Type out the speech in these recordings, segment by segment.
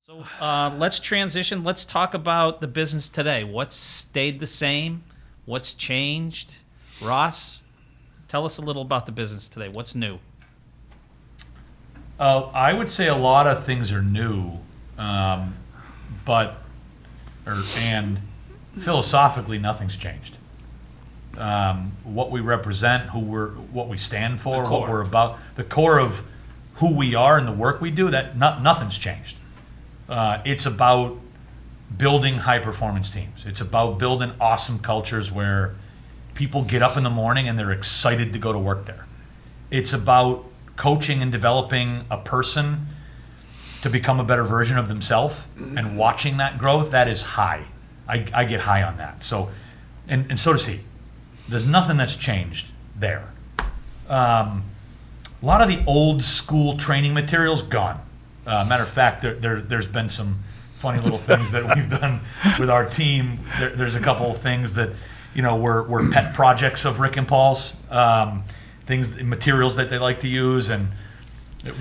So let's transition. Let's talk about the business today. What's stayed the same? What's changed? Ross, tell us a little about the business today. What's new? I would say a lot of things are new, and philosophically, nothing's changed. What we represent, what we stand for, what we're about, the core of who we are and the work we do, nothing's changed. It's about building high performance teams. It's about building awesome cultures where people get up in the morning and they're excited to go to work there. It's about coaching and developing a person to become a better version of themselves and watching that growth. That is high. I get high on that. So, and so does he. There's nothing that's changed there. A lot of the old school training materials gone. Matter of fact, there's been some funny little things that we've done with our team. There's a couple of things that were pet projects of Rick and Paul's, materials that they like to use, and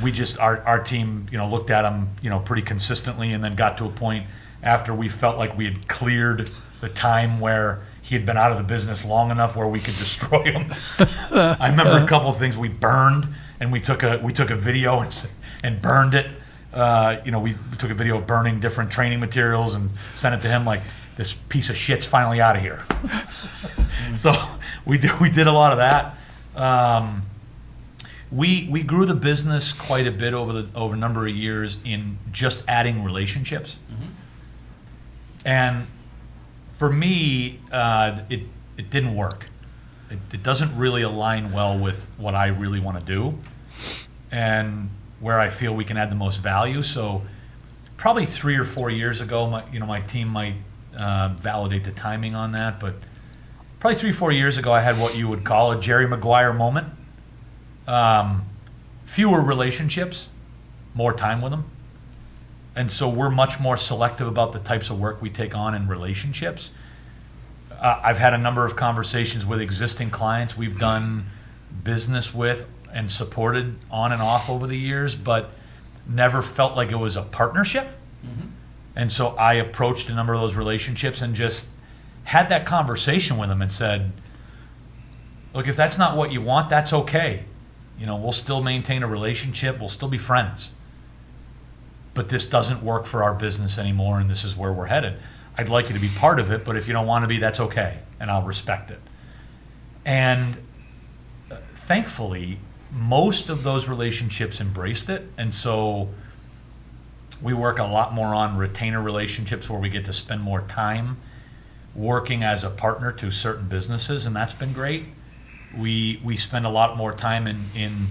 we just our team looked at them pretty consistently, and then got to a point after we felt like we had cleared the time where he had been out of the business long enough where we could destroy him. I remember a couple of things we burned, and we took a video and burned it. We took a video of burning different training materials and sent it to him like, this piece of shit's finally out of here. So we did a lot of that. We grew the business quite a bit over a number of years in just adding relationships. Mm-hmm. And for me, it didn't work. It doesn't really align well with what I really want to do and where I feel we can add the most value. So probably 3 or 4 years ago, my team might validate the timing on that, but probably 3 or 4 years ago, I had what you would call a Jerry Maguire moment. Fewer relationships, more time with them. And so we're much more selective about the types of work we take on in relationships. I've had a number of conversations with existing clients we've done business with and supported on and off over the years, but never felt like it was a partnership. Mm-hmm. And so I approached a number of those relationships and just had that conversation with them and said, look, if that's not what you want, that's okay. We'll still maintain a relationship. We'll still be friends. But this doesn't work for our business anymore, and this is where we're headed. I'd like you to be part of it, but if you don't want to be, that's okay, and I'll respect it. And thankfully, most of those relationships embraced it, and so we work a lot more on retainer relationships where we get to spend more time working as a partner to certain businesses, and that's been great. We spend a lot more time in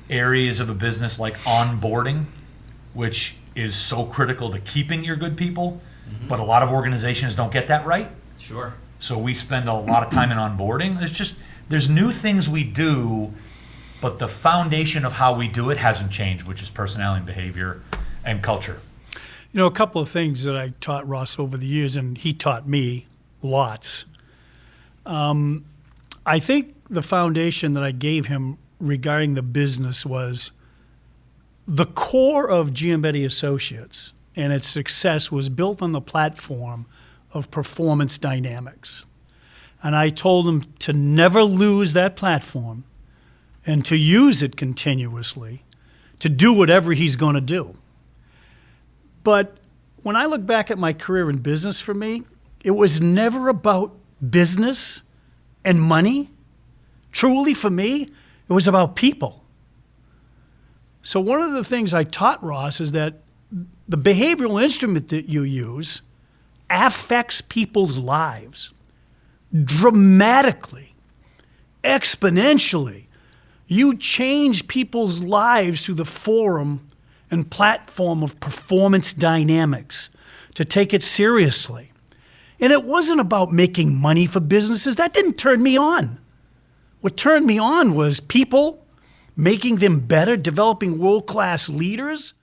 areas of a business like onboarding, which is so critical to keeping your good people, mm-hmm. but a lot of organizations don't get that right. Sure. So we spend a lot of time in onboarding. There's new things we do, but the foundation of how we do it hasn't changed, which is personality and behavior and culture. A couple of things that I taught Ross over the years, and he taught me lots. I think the foundation that I gave him regarding the business was the core of Giombetti Associates and its success was built on the platform of performance dynamics. And I told him to never lose that platform and to use it continuously to do whatever he's going to do. But when I look back at my career in business, for me, it was never about business and money. Truly, for me, it was about people. So one of the things I taught Ross is that the behavioral instrument that you use affects people's lives dramatically, exponentially. You change people's lives through the forum and platform of performance dynamics to take it seriously. And it wasn't about making money for businesses. That didn't turn me on. What turned me on was people, making them better, developing world-class leaders.